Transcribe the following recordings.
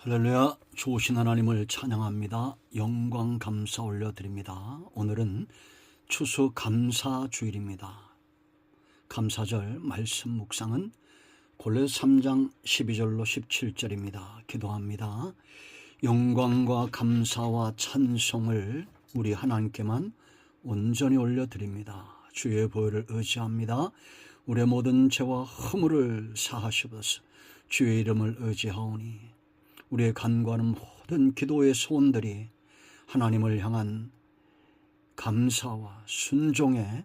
할렐루야. 좋으신 하나님을 찬양합니다. 영광 감사 올려드립니다. 오늘은 추수 감사 주일입니다. 감사절 말씀 묵상은 골로새 3장 12절로 17절입니다. 기도합니다. 영광과 감사와 찬송을 우리 하나님께만 온전히 올려드립니다. 주의 보혈을 의지합니다. 우리의 모든 죄와 허물을 사하시옵소서. 주의 이름을 의지하오니 우리의 간구하는 모든 기도의 소원들이 하나님을 향한 감사와 순종의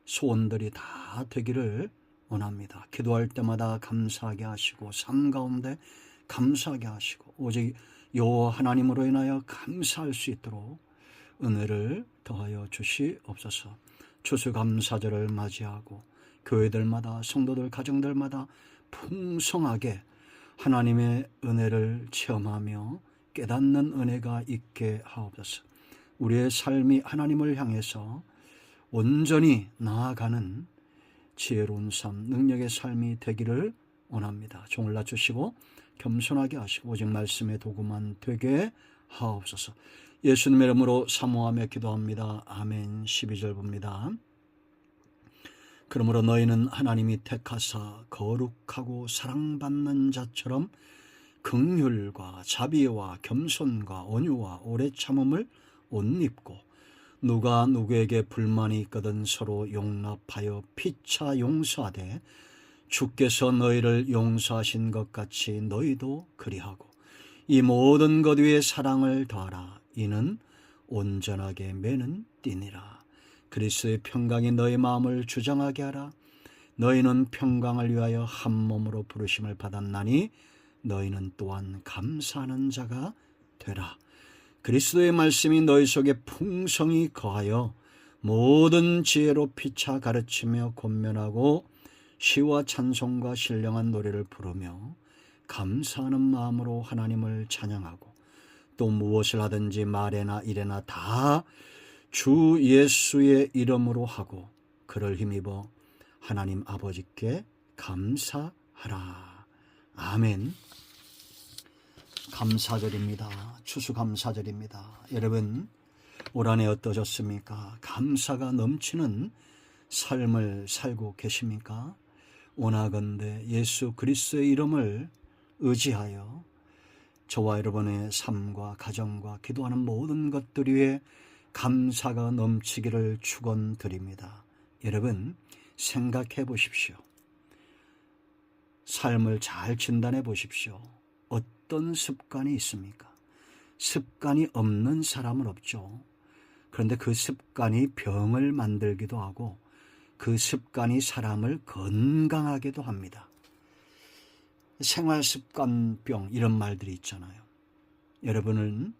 소원들이 다 되기를 원합니다. 기도할 때마다 감사하게 하시고 삶 가운데 감사하게 하시고 오직 여호와 하나님으로 인하여 감사할 수 있도록 은혜를 더하여 주시옵소서. 추수감사절을 맞이하고 교회들마다 성도들 가정들마다 풍성하게 하나님의 은혜를 체험하며 깨닫는 은혜가 있게 하옵소서. 우리의 삶이 하나님을 향해서 온전히 나아가는 지혜로운 삶, 능력의 삶이 되기를 원합니다. 종을 낮추시고 겸손하게 하시고 오직 말씀의 도구만 되게 하옵소서. 예수님의 이름으로 사모하며 기도합니다. 아멘. 12절 봅니다. 그러므로 너희는 하나님이 택하사 거룩하고 사랑받는 자처럼 긍휼과 자비와 겸손과 온유와 오래 참음을 옷 입고 누가 누구에게 불만이 있거든 서로 용납하여 피차 용서하되 주께서 너희를 용서하신 것 같이 너희도 그리하고 이 모든 것 위에 사랑을 더하라. 이는 온전하게 매는 띠니라. 그리스도의 평강이 너희 마음을 주장하게 하라. 너희는 평강을 위하여 한 몸으로 부르심을 받았나니 너희는 또한 감사하는 자가 되라. 그리스도의 말씀이 너희 속에 풍성히 거하여 모든 지혜로 피차 가르치며 권면하고 시와 찬송과 신령한 노래를 부르며 감사하는 마음으로 하나님을 찬양하고 또 무엇을 하든지 말에나 일에나 다 주 예수의 이름으로 하고 그를 힘입어 하나님 아버지께 감사하라. 아멘. 감사절입니다. 추수감사절입니다. 여러분 올 한 해 어떠셨습니까? 감사가 넘치는 삶을 살고 계십니까? 원하건대 예수 그리스도의 이름을 의지하여 저와 여러분의 삶과 가정과 기도하는 모든 것들 위에 감사가 넘치기를 축원드립니다. 여러분 생각해 보십시오. 삶을 잘 진단해 보십시오. 어떤 습관이 있습니까? 습관이 없는 사람은 없죠. 그런데 그 습관이 병을 만들기도 하고 그 습관이 사람을 건강하게도 합니다. 생활습관병 이런 말들이 있잖아요. 여러분은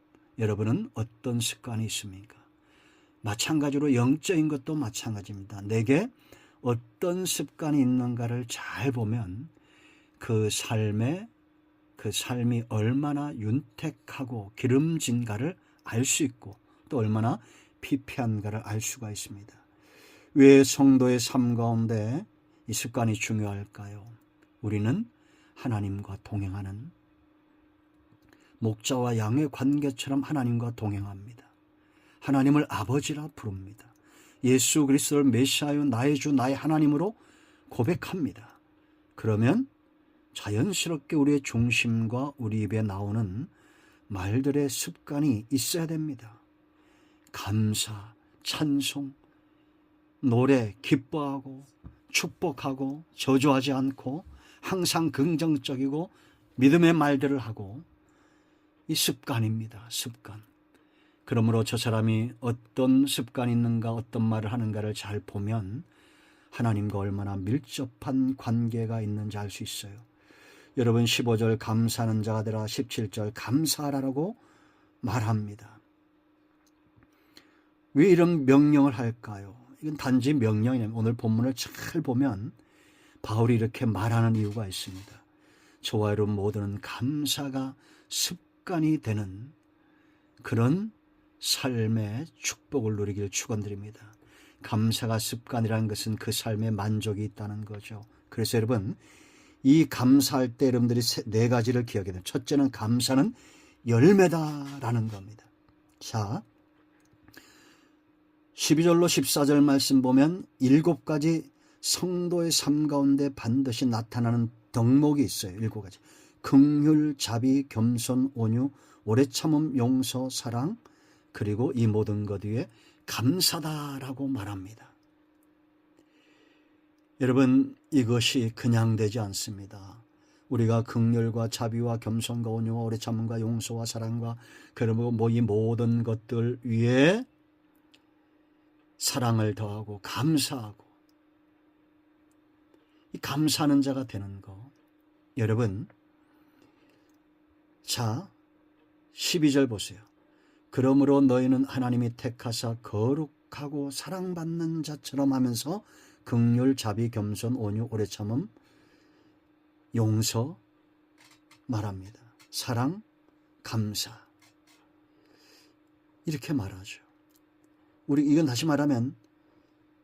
어떤 습관이 있습니까? 마찬가지로 영적인 것도 마찬가지입니다. 내게 어떤 습관이 있는가를 잘 보면 그 삶이 얼마나 윤택하고 기름진가를 알 수 있고 또 얼마나 피폐한가를 알 수가 있습니다. 왜 성도의 삶 가운데 이 습관이 중요할까요? 우리는 하나님과 동행하는 목자와 양의 관계처럼 하나님과 동행합니다. 하나님을 아버지라 부릅니다. 예수 그리스도를 메시아요 나의 주 나의 하나님으로 고백합니다. 그러면 자연스럽게 우리의 중심과 우리 입에 나오는 말들의 습관이 있어야 됩니다. 감사, 찬송, 노래, 기뻐하고 축복하고 저주하지 않고 항상 긍정적이고 믿음의 말들을 하고 이 습관입니다. 습관. 그러므로 저 사람이 어떤 습관이 있는가 어떤 말을 하는가를 잘 보면 하나님과 얼마나 밀접한 관계가 있는지 알 수 있어요. 여러분 15절 감사하는 자가 되라 17절 감사하라고 말합니다. 왜 이런 명령을 할까요? 이건 단지 명령이냐면 오늘 본문을 잘 보면 바울이 이렇게 말하는 이유가 있습니다. 저와 여러분 모두는 감사가 습관이 되는 그런 삶의 축복을 누리기를 축원드립니다. 감사가 습관이라는 것은 그 삶에 만족이 있다는 거죠. 그래서 여러분 이 감사할 때 여러분들이 네 가지를 기억해야 돼요. 첫째는 감사는 열매다라는 겁니다. 자, 12절로 14절 말씀 보면 7가지 성도의 삶 가운데 반드시 나타나는 덕목이 있어요. 7가지. 긍휼, 자비, 겸손, 온유, 오래 참음, 용서, 사랑, 그리고 이 모든 것 위에 감사다라고 말합니다. 여러분, 이것이 그냥 되지 않습니다. 우리가 긍휼과 자비와 겸손과 온유와 오래 참음과 용서와 사랑과 그리고 이 모든 것들 위에 사랑을 더하고 감사하고 이 감사하는 자가 되는 거. 여러분, 자 12절 보세요. 그러므로 너희는 하나님이 택하사 거룩하고 사랑받는 자처럼 하면서 긍휼, 자비, 겸손, 온유, 오래 참음, 용서 말합니다. 사랑, 감사. 이렇게 말하죠. 이건 다시 말하면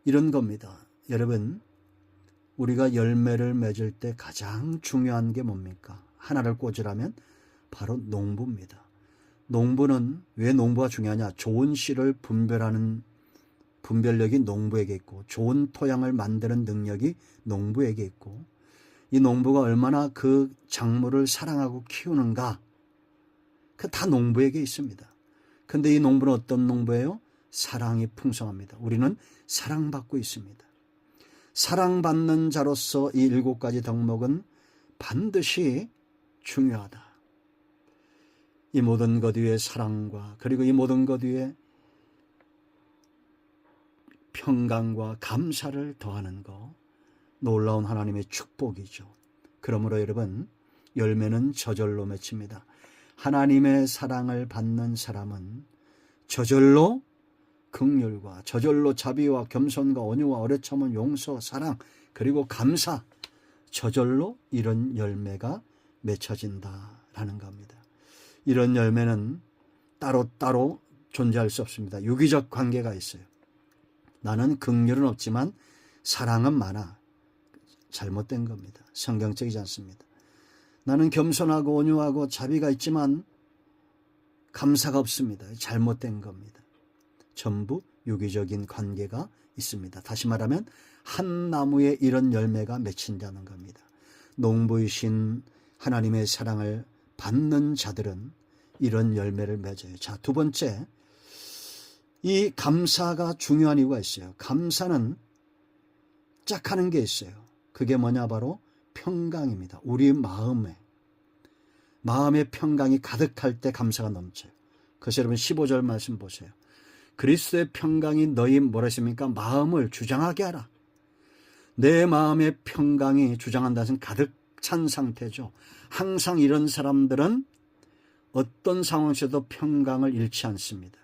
이런 겁니다. 여러분, 우리가 열매를 맺을 때 가장 중요한 게 뭡니까? 하나를 꽂으라면 바로 농부입니다. 농부는 왜 농부가 중요하냐? 좋은 씨를 분별하는 분별력이 농부에게 있고 좋은 토양을 만드는 능력이 농부에게 있고 이 농부가 얼마나 그 작물을 사랑하고 키우는가 그 다 농부에게 있습니다. 근데 이 농부는 어떤 농부예요? 사랑이 풍성합니다. 우리는 사랑받고 있습니다. 사랑받는 자로서 이 7가지 덕목은 반드시 중요하다. 이 모든 것 위에 사랑과 그리고 이 모든 것 위에 평강과 감사를 더하는 것, 놀라운 하나님의 축복이죠. 그러므로 여러분, 열매는 저절로 맺힙니다. 하나님의 사랑을 받는 사람은 저절로 긍휼과 저절로 자비와 겸손과 온유와 오래 참은 용서, 사랑, 그리고 감사, 저절로 이런 열매가 맺혀진다라는 겁니다. 이런 열매는 따로따로 존재할 수 없습니다. 유기적 관계가 있어요. 나는 긍휼은 없지만 사랑은 많아. 잘못된 겁니다. 성경적이지 않습니다. 나는 겸손하고 온유하고 자비가 있지만 감사가 없습니다. 잘못된 겁니다. 전부 유기적인 관계가 있습니다. 다시 말하면 한 나무에 이런 열매가 맺힌다는 겁니다. 농부이신 하나님의 사랑을 받는 자들은 이런 열매를 맺어요. 자, 두 번째, 이 감사가 중요한 이유가 있어요. 감사는 짝하는 게 있어요. 그게 뭐냐? 바로 평강입니다. 우리 마음의 평강이 가득할 때 감사가 넘쳐요. 그래서 여러분 15절 말씀 보세요. 그리스도의 평강이 너희 뭐라 했습니까? 마음을 주장하게 하라. 내 마음의 평강이 주장한다는 것은 가득 찬 상태죠. 항상 이런 사람들은 어떤 상황에서도 평강을 잃지 않습니다.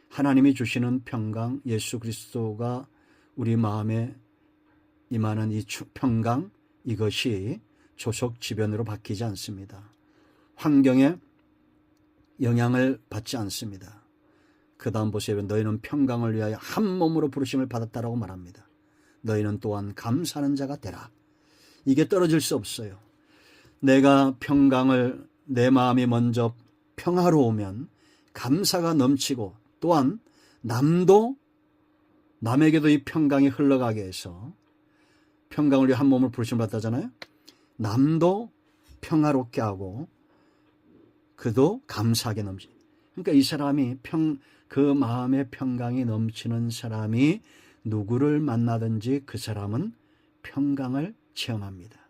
하나님이 주시는 평강, 예수 그리스도가 우리 마음에 임하는 이 평강, 이것이 조석지변으로 바뀌지 않습니다. 환경에 영향을 받지 않습니다. 그 다음 보세요. 너희는 평강을 위하여 한 몸으로 부르심을 받았다라고 말합니다. 너희는 또한 감사하는 자가 되라. 이게 떨어질 수 없어요. 내가 평강을 내 마음이 먼저 평화로우면 감사가 넘치고 또한 남에게도 이 평강이 흘러가게 해서 평강을 위해 한 몸을 부르심을 받았잖아요. 남도 평화롭게 하고 그도 감사하게 넘치. 그러니까 이 사람이 그 마음의 평강이 넘치는 사람이 누구를 만나든지 그 사람은 평강을 체험합니다.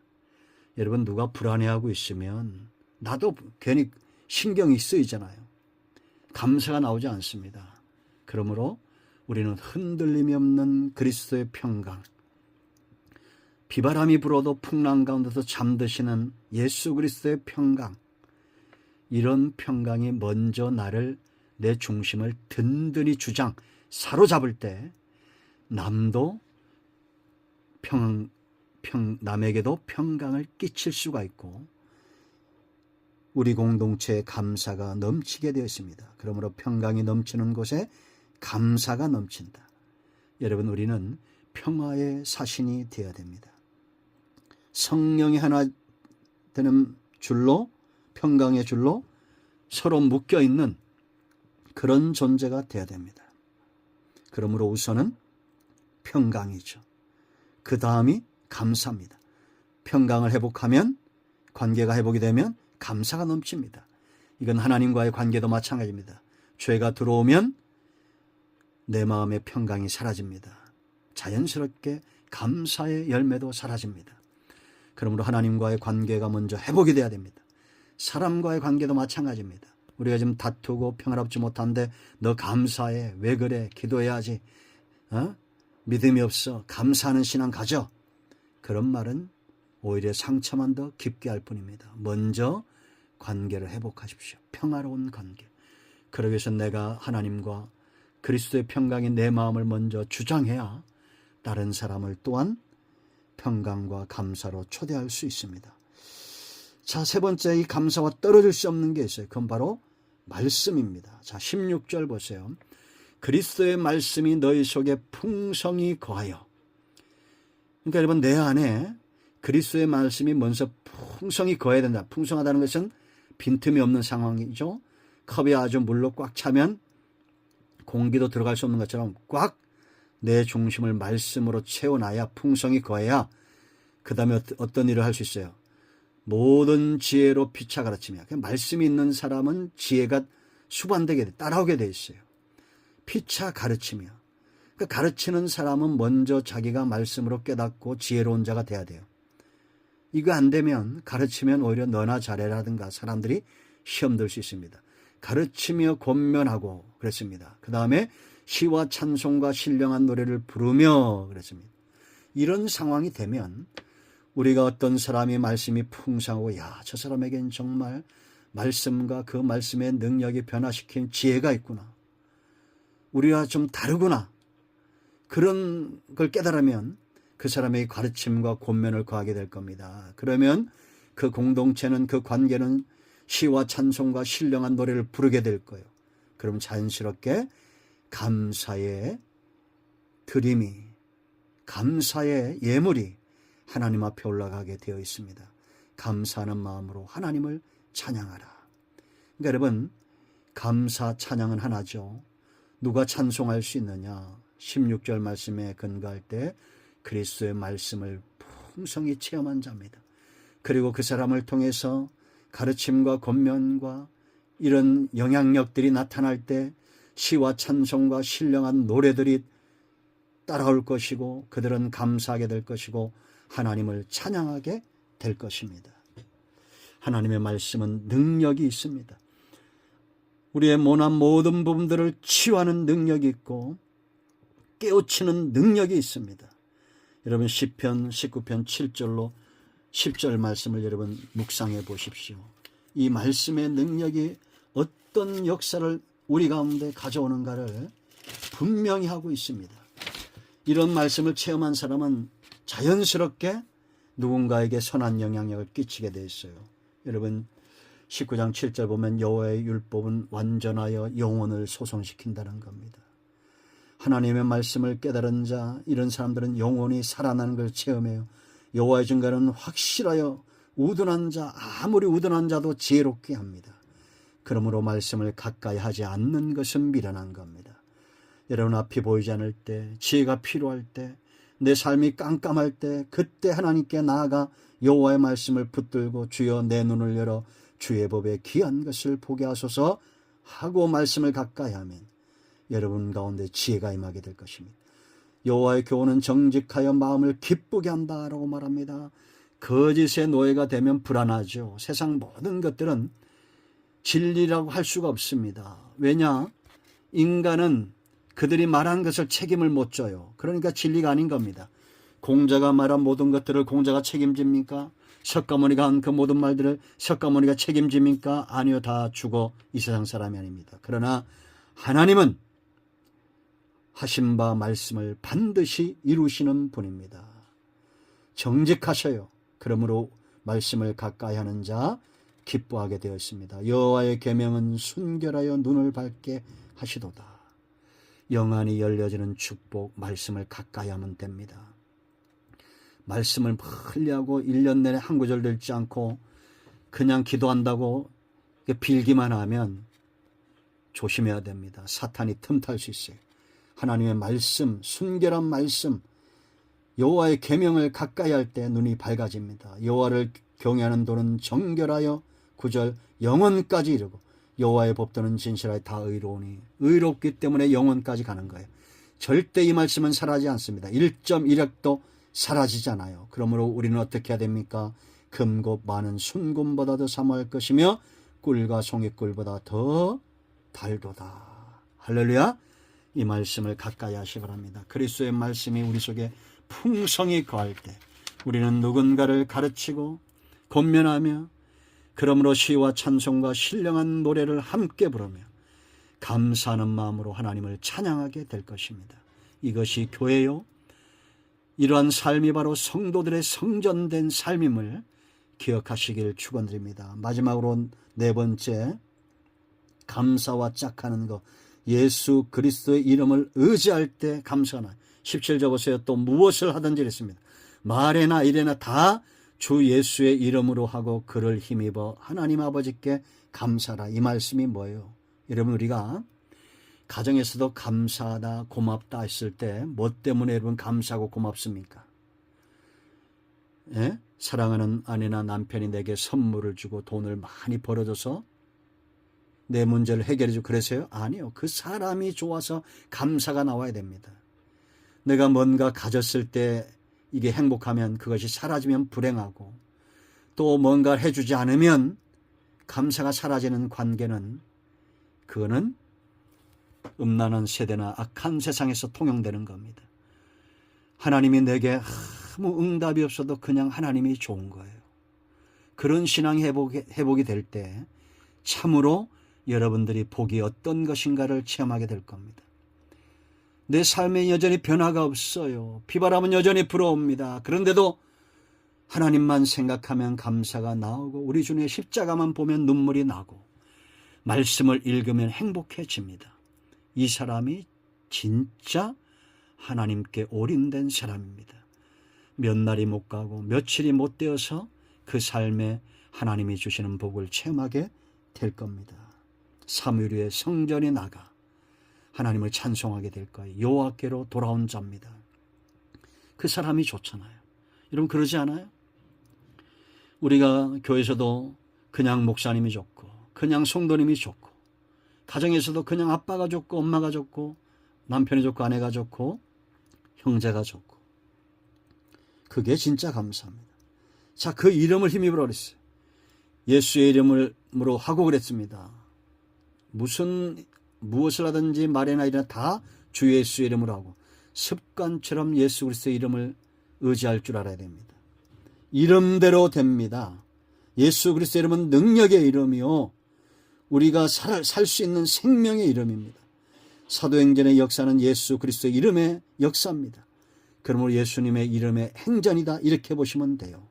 여러분, 누가 불안해하고 있으면 나도 괜히 신경이 쓰이잖아요. 감사가 나오지 않습니다. 그러므로 우리는 흔들림이 없는 그리스도의 평강, 비바람이 불어도 풍랑 가운데서 잠드시는 예수 그리스도의 평강, 이런 평강이 먼저 내 중심을 든든히 사로잡을 때 남에게도 평강을 끼칠 수가 있고 우리 공동체에 감사가 넘치게 되어 있습니다. 그러므로 평강이 넘치는 곳에 감사가 넘친다. 여러분, 우리는 평화의 사신이 되어야 됩니다. 성령이 하나 되는 줄로, 평강의 줄로 서로 묶여있는 그런 존재가 되어야 됩니다. 그러므로 우선은 평강이죠. 그 다음이 감사입니다. 평강을 회복하면, 관계가 회복이 되면 감사가 넘칩니다. 이건 하나님과의 관계도 마찬가지입니다. 죄가 들어오면 내 마음의 평강이 사라집니다. 자연스럽게 감사의 열매도 사라집니다. 그러므로 하나님과의 관계가 먼저 회복이 돼야 됩니다. 사람과의 관계도 마찬가지입니다. 우리가 지금 다투고 평화롭지 못한데 너 감사해, 왜 그래, 기도해야지, 믿음이 없어, 감사하는 신앙 가져. 그런 말은 오히려 상처만 더 깊게 할 뿐입니다. 먼저 관계를 회복하십시오. 평화로운 관계. 그러기 위해서 내가 하나님과 그리스도의 평강이 내 마음을 먼저 주장해야 다른 사람을 또한 평강과 감사로 초대할 수 있습니다. 자, 세 번째, 이 감사와 떨어질 수 없는 게 있어요. 그건 바로 말씀입니다. 자, 16절 보세요. 그리스도의 말씀이 너희 속에 풍성히 거하여. 그러니까 여러분, 내 안에 그리스도의 말씀이 먼저 풍성히 거해야 된다. 풍성하다는 것은 빈틈이 없는 상황이죠. 컵이 아주 물로 꽉 차면 공기도 들어갈 수 없는 것처럼 꽉 내 중심을 말씀으로 채워놔야, 풍성이 거해야 그 다음에 어떤 일을 할 수 있어요. 모든 지혜로 피차 가르치며. 말씀이 있는 사람은 지혜가 수반되게, 따라오게 돼 있어요. 피차 가르치며. 그러니까 가르치는 사람은 먼저 자기가 말씀으로 깨닫고 지혜로운 자가 돼야 돼요. 이거 안 되면, 가르치면 오히려 너나 잘해라든가 사람들이 시험 들 수 있습니다. 가르치며 권면하고 그랬습니다. 그 다음에 시와 찬송과 신령한 노래를 부르며 그랬습니다. 이런 상황이 되면 우리가 어떤 사람이 말씀이 풍성하고, 야, 저 사람에겐 정말 말씀과 그 말씀의 능력이 변화시킨 지혜가 있구나, 우리와 좀 다르구나, 그런 걸 깨달으면 그 사람의 가르침과 권면을 거하게 될 겁니다. 그러면 그 공동체는, 그 관계는 시와 찬송과 신령한 노래를 부르게 될 거예요. 그럼 자연스럽게 감사의 드림이, 감사의 예물이 하나님 앞에 올라가게 되어 있습니다. 감사하는 마음으로 하나님을 찬양하라. 그러니까 여러분, 감사 찬양은 하나죠. 누가 찬송할 수 있느냐? 16절 말씀에 근거할 때 그리스도의 말씀을 풍성히 체험한 자입니다. 그리고 그 사람을 통해서 가르침과 권면과 이런 영향력들이 나타날 때 시와 찬송과 신령한 노래들이 따라올 것이고, 그들은 감사하게 될 것이고 하나님을 찬양하게 될 것입니다. 하나님의 말씀은 능력이 있습니다. 우리의 모난 모든 부분들을 치유하는 능력이 있고 깨우치는 능력이 있습니다. 여러분, 시편 19편 7절로 10절 말씀을 여러분 묵상해 보십시오. 이 말씀의 능력이 어떤 역사를 우리 가운데 가져오는가를 분명히 하고 있습니다. 이런 말씀을 체험한 사람은 자연스럽게 누군가에게 선한 영향력을 끼치게 돼 있어요. 여러분, 19장 7절 보면 여호와의 율법은 완전하여 영혼을 소성시킨다는 겁니다. 하나님의 말씀을 깨달은 자, 이런 사람들은 영혼이 살아나는 걸 체험해요. 여호와의 증거는 확실하여 우둔한 자, 아무리 우둔한 자도 지혜롭게 합니다. 그러므로 말씀을 가까이 하지 않는 것은 미련한 겁니다. 여러분, 앞이 보이지 않을 때, 지혜가 필요할 때, 내 삶이 깜깜할 때, 그때 하나님께 나아가 여호와의 말씀을 붙들고 주여 내 눈을 열어 주의 법에 귀한 것을 보게 하소서 하고 말씀을 가까이 하면 여러분 가운데 지혜가 임하게 될 것입니다. 여호와의 교훈은 정직하여 마음을 기쁘게 한다라고 말합니다. 거짓의 노예가 되면 불안하죠. 세상 모든 것들은 진리라고 할 수가 없습니다. 왜냐? 인간은 그들이 말한 것을 책임을 못 져요. 그러니까 진리가 아닌 겁니다. 공자가 말한 모든 것들을 공자가 책임집니까? 석가모니가 한 그 모든 말들을 석가모니가 책임집니까? 아니요, 다 죽어 이 세상 사람이 아닙니다. 그러나 하나님은 하신 바 말씀을 반드시 이루시는 분입니다. 정직하셔요. 그러므로 말씀을 가까이 하는 자 기뻐하게 되었습니다. 여호와의 계명은 순결하여 눈을 밝게 하시도다. 영안이 열려지는 축복, 말씀을 가까이 하면 됩니다. 말씀을 멀리하고 1년 내내 한 구절도 읽지 않고 그냥 기도한다고 빌기만 하면 조심해야 됩니다. 사탄이 틈탈 수 있어요. 하나님의 말씀, 순결한 말씀, 여호와의 계명을 가까이 할 때 눈이 밝아집니다. 여호와를 경외하는 도는 정결하여 9절 영혼까지 이르고 여호와의 법도는 진실하여 다 의로우니 의롭기 때문에 영혼까지 가는 거예요. 절대 이 말씀은 사라지지 않습니다. 1.1핵도 사라지잖아요. 그러므로 우리는 어떻게 해야 됩니까? 금고 많은 순금보다도 사모할 것이며 꿀과 송이꿀보다 더 달도다. 할렐루야. 이 말씀을 가까이 하시 바랍니다. 그리스도의 말씀이 우리 속에 풍성히 거할 때 우리는 누군가를 가르치고 권면하며 그러므로 시와 찬송과 신령한 노래를 함께 부르며 감사하는 마음으로 하나님을 찬양하게 될 것입니다. 이것이 교회요. 이러한 삶이 바로 성도들의 성전된 삶임을 기억하시길 축원드립니다. 마지막으로 네 번째, 감사와 짝하는 것. 예수 그리스도의 이름을 의지할 때 감사하나. 17절 보세요. 또 무엇을 하든지 그랬습니다. 말에나 일에나 다 주 예수의 이름으로 하고 그를 힘입어 하나님 아버지께 감사하라. 이 말씀이 뭐예요? 여러분, 우리가 가정에서도 감사하다 고맙다 했을 때 뭐 때문에 여러분 감사하고 고맙습니까? 예? 사랑하는 아내나 남편이 내게 선물을 주고 돈을 많이 벌어줘서 내 문제를 해결해주고 그래서요? 아니요. 그 사람이 좋아서 감사가 나와야 됩니다. 내가 뭔가 가졌을 때 이게 행복하면 그것이 사라지면 불행하고 또 뭔가 해주지 않으면 감사가 사라지는 관계는 그거는 음란한 세대나 악한 세상에서 통용되는 겁니다. 하나님이 내게 아무 응답이 없어도 그냥 하나님이 좋은 거예요. 그런 신앙 회복이 될 때 참으로 여러분들이 복이 어떤 것인가를 체험하게 될 겁니다. 내 삶에 여전히 변화가 없어요. 비바람은 여전히 불어옵니다. 그런데도 하나님만 생각하면 감사가 나오고 우리 주님의 십자가만 보면 눈물이 나고 말씀을 읽으면 행복해집니다. 이 사람이 진짜 하나님께 올인된 사람입니다. 몇 날이 못 가고 며칠이 못 되어서 그 삶에 하나님이 주시는 복을 체험하게 될 겁니다. 사무엘의 성전에 나가 하나님을 찬송하게 될 거예요. 여호와께로 돌아온 자입니다. 그 사람이 좋잖아요. 여러분 그러지 않아요? 우리가 교회에서도 그냥 목사님이 좋고 그냥 성도님이 좋고 가정에서도 그냥 아빠가 좋고 엄마가 좋고 남편이 좋고 아내가 좋고 형제가 좋고 그게 진짜 감사합니다. 자, 그 이름을 힘입으라 그랬어요. 예수의 이름으로 하고 그랬습니다. 무엇을 하든지 말이나 일이나 다 주 예수의 이름으로 하고 습관처럼 예수 그리스도의 이름을 의지할 줄 알아야 됩니다. 이름대로 됩니다. 예수 그리스도의 이름은 능력의 이름이요 우리가 살 수 있는 생명의 이름입니다. 사도행전의 역사는 예수 그리스도의 이름의 역사입니다. 그러므로 예수님의 이름의 행전이다 이렇게 보시면 돼요.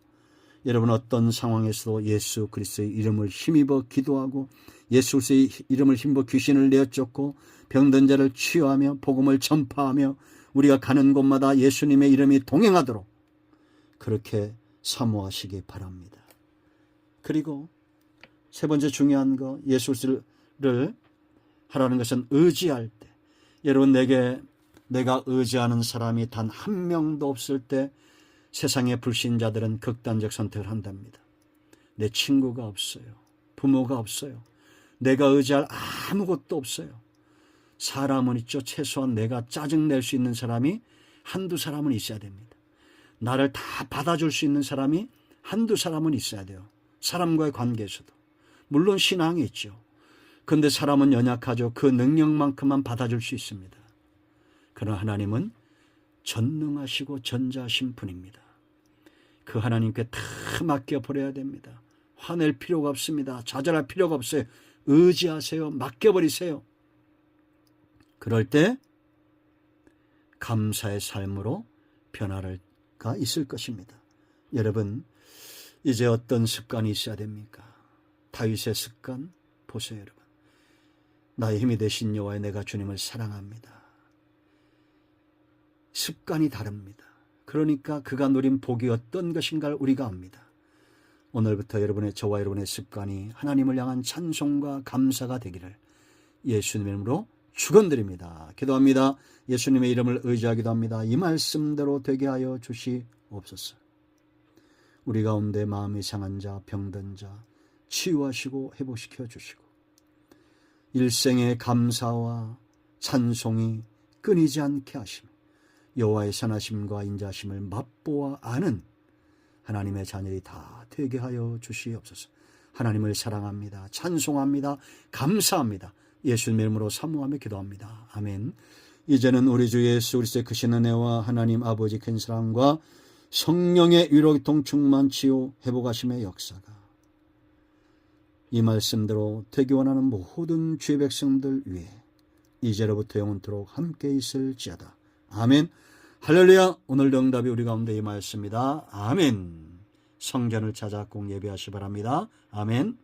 여러분 어떤 상황에서도 예수 그리스도의 이름을 힘입어 기도하고 예수 그리스도의 이름을 힘입어 귀신을 내어쫓고 병든 자를 치유하며 복음을 전파하며 우리가 가는 곳마다 예수님의 이름이 동행하도록 그렇게 사모하시기 바랍니다. 그리고 세 번째 중요한 거 예수 그리스도를 하라는 것은 의지할 때 여러분 내가 의지하는 사람이 단 한 명도 없을 때 세상의 불신자들은 극단적 선택을 한답니다. 내 친구가 없어요. 부모가 없어요. 내가 의지할 아무것도 없어요. 사람은 있죠. 최소한 내가 짜증낼 수 있는 사람이 한두 사람은 있어야 됩니다. 나를 다 받아줄 수 있는 사람이 한두 사람은 있어야 돼요. 사람과의 관계에서도. 물론 신앙이 있죠. 그런데 사람은 연약하죠. 그 능력만큼만 받아줄 수 있습니다. 그러나 하나님은 전능하시고 전자하신 분입니다. 그 하나님께 다 맡겨버려야 됩니다. 화낼 필요가 없습니다. 좌절할 필요가 없어요. 의지하세요. 맡겨버리세요. 그럴 때 감사의 삶으로 변화가 있을 것입니다. 여러분 이제 어떤 습관이 있어야 됩니까? 다윗의 습관 보세요. 여러분 나의 힘이 되신 여호와여 내가 주님을 사랑합니다. 습관이 다릅니다. 그러니까 그가 누린 복이 어떤 것인가를 우리가 압니다. 오늘부터 저와 여러분의 습관이 하나님을 향한 찬송과 감사가 되기를 예수님의 이름으로 축원드립니다. 기도합니다. 예수님의 이름을 의지하기도 합니다. 이 말씀대로 되게 하여 주시옵소서. 우리 가운데 마음이 상한 자, 병든 자 치유하시고 회복시켜 주시고 일생의 감사와 찬송이 끊이지 않게 하시며 여호와의 선하심과 인자심을 맛보아 아는 하나님의 자녀들이 다 되게 하여 주시옵소서. 하나님을 사랑합니다. 찬송합니다. 감사합니다. 예수님의 이름으로 사모하며 기도합니다. 아멘. 이제는 우리 주 예수 그리스도의 크신 은혜와 하나님 아버지 큰 사랑과 성령의 위로통 충만 치유 회복하심의 역사가 이 말씀대로 되기 원하는 모든 주의 백성들 위해 이제로부터 영원토록 함께 있을지어다. 아멘. 할렐루야. 오늘도 응답이 우리 가운데 임하였습니다. 아멘. 성전을 찾아 꼭 예배하시 바랍니다. 아멘.